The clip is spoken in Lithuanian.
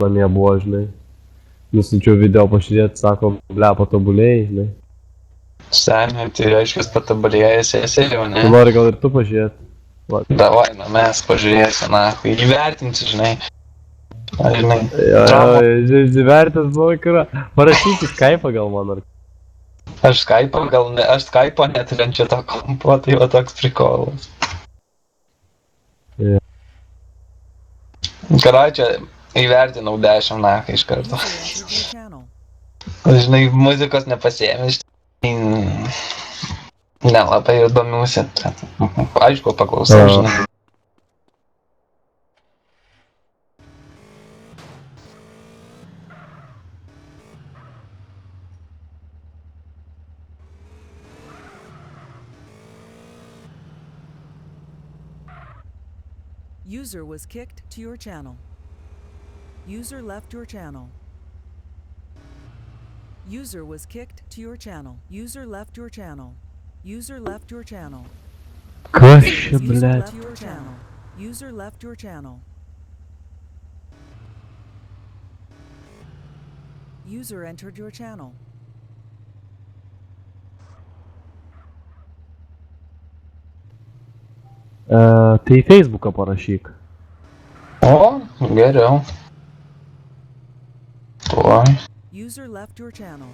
namie buvo, žinai. Nusiunčiau video pažiūrėti, sako, ble, patobulėjai, žinai. Seniai, tai reiškia, patobulėjęs esi jau, ne? Tu nori gal ir tu pažiūrėti. Davai, na mes pažiūrėsim, na, įvertinsi, žinai. Ar žinai, Įvertęs buvo, yra. Parašyk į Skype'ą gal man ar... aš Skype'o netrenčiu to kompo, tai va toks prikolas. Jo. Karočią, įvertinau 10 nakai iš karto. Žinai, muzikos nepasiėmė, iš nelabai ir domiuosi. Aišku, paklausau, žinai. User was kicked to your channel. User left your channel. User was kicked to your channel. User left your channel. User left your channel. Kas čia, User ble? left your channel. User left your channel. User entered your channel. Tai į Facebooką parašyk. O, geriau. Tuo. User left your channel.